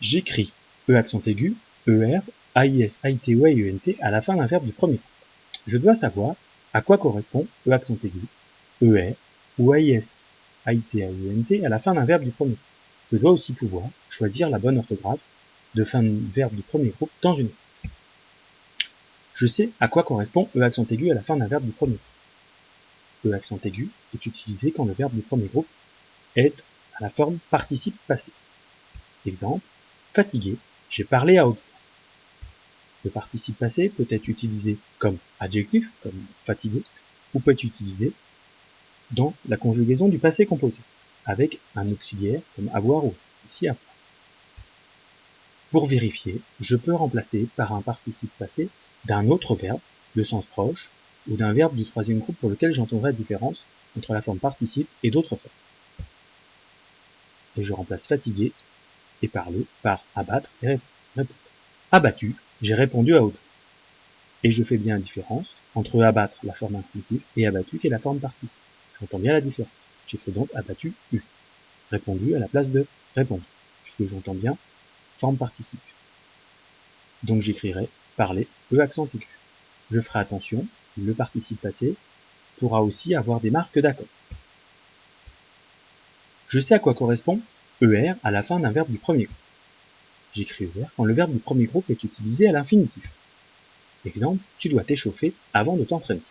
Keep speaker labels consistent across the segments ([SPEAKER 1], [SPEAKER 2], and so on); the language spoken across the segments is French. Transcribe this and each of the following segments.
[SPEAKER 1] J'écris E accent aigu, ER, AIS, AIT ou AIENT à la fin d'un verbe du premier groupe. Je dois savoir à quoi correspond E accent aigu, ER ou AIS, AIT, AIENT à la fin d'un verbe du premier groupe. Je dois aussi pouvoir choisir la bonne orthographe de fin de verbe du premier groupe dans une phrase. Je sais à quoi correspond E accent aigu à la fin d'un verbe du premier groupe. E accent aigu est utilisé quand le verbe du premier groupe est à la forme participe passé. Exemple, fatigué, j'ai parlé à haute voix. Le participe passé peut être utilisé comme adjectif, comme fatigué, ou peut être utilisé dans la conjugaison du passé composé, avec un auxiliaire comme avoir ou ici avoir. Pour vérifier, je peux remplacer par un participe passé d'un autre verbe de sens proche ou d'un verbe du troisième groupe pour lequel j'entendrai la différence entre la forme participe et d'autres formes. Et je remplace fatigué et parler par abattre et répondre. Abattu, j'ai répondu à haute voix. Et je fais bien la différence entre abattre, la forme infinitive, et abattu, qui est la forme participe. J'entends bien la différence. J'écris donc abattu U. Répondu à la place de répondre, puisque j'entends bien forme participe. Donc j'écrirai parler E accent aigu. Je ferai attention, le participe passé pourra aussi avoir des marques d'accord. Je sais à quoi correspond ER à la fin d'un verbe du premier groupe. J'écris ER quand le verbe du premier groupe est utilisé à l'infinitif. Exemple, tu dois t'échauffer avant de t'entraîner.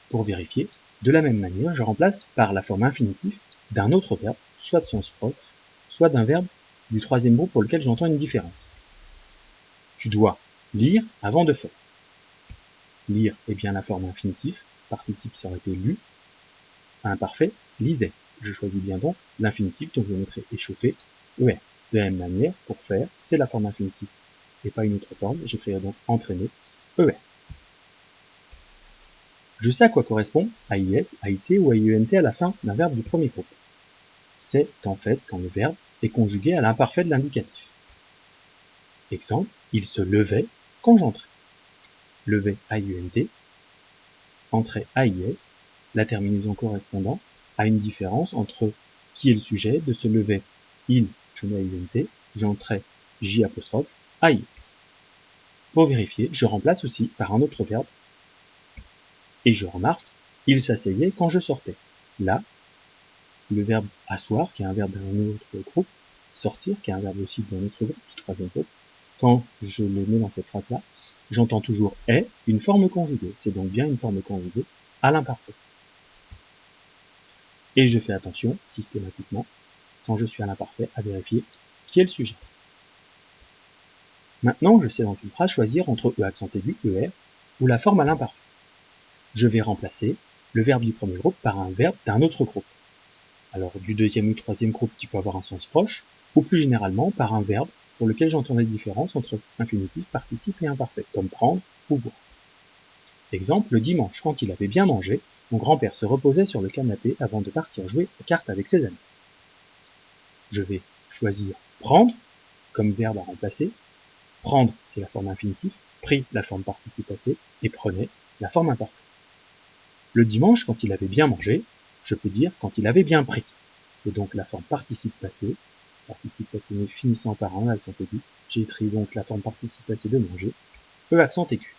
[SPEAKER 1] Pour vérifier, de la même manière, je remplace par la forme infinitive d'un autre verbe, soit de sens proche, soit d'un verbe du troisième groupe pour lequel j'entends une différence. Tu dois lire avant de faire. Lire est bien la forme infinitive, participe ça aurait été lu, imparfait, lisait. Je choisis bien donc l'infinitif, donc je mettrai échauffer, ER. De la même manière, pour faire, c'est la forme infinitive et pas une autre forme, j'écrirai donc entraîner, ER. Je sais à quoi correspond AIS, AIT ou AIENT à la fin d'un verbe du premier groupe. C'est en fait quand le verbe est conjugué à l'imparfait de l'indicatif. Exemple, il se levait quand j'entrais. Levait AIENT, entrait AIS, la terminaison correspondant à une différence entre qui est le sujet de se lever, il, je mets AIENT, j'entrais J apostrophe AIS. Pour vérifier, je remplace aussi par un autre verbe et je remarque, il s'asseyait quand je sortais. Là, le verbe asseoir, qui est un verbe d'un autre groupe, sortir, qui est un verbe aussi d'un autre groupe, du troisième groupe, quand je le mets dans cette phrase-là, j'entends toujours est, une forme conjuguée. C'est donc bien une forme conjuguée à l'imparfait. Et je fais attention, systématiquement, quand je suis à l'imparfait, à vérifier qui est le sujet. Maintenant, je sais dans une phrase choisir entre E accent aigu, ER, ou la forme à l'imparfait. Je vais remplacer le verbe du premier groupe par un verbe d'un autre groupe. Alors du deuxième ou troisième groupe qui peut avoir un sens proche, ou plus généralement par un verbe pour lequel j'entends la différence entre infinitif, participe et imparfait, comme prendre ou voir. Exemple, le dimanche, quand il avait bien mangé, mon grand-père se reposait sur le canapé avant de partir jouer aux cartes avec ses amis. Je vais choisir prendre comme verbe à remplacer. Prendre, c'est la forme infinitive, pris, la forme participe passé, et prenait, la forme imparfaite. Le dimanche, quand il avait bien mangé, je peux dire quand il avait bien pris. C'est donc la forme participe passé finissant par un accent aigu. J'ai écrit donc la forme participe passé de manger, E accent aigu.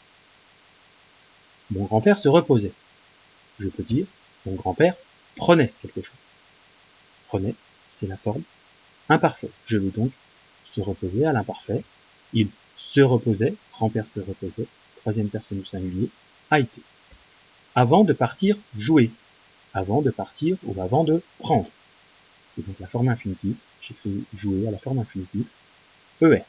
[SPEAKER 1] Mon grand-père se reposait. Je peux dire, mon grand-père prenait quelque chose. Prenait, c'est la forme imparfaite. Je vais donc se reposer à l'imparfait. Il se reposait, grand-père se reposait, troisième personne du singulier, a été. Avant de partir jouer. Avant de partir ou avant de prendre. C'est donc la forme infinitive. J'écris jouer à la forme infinitive, ER.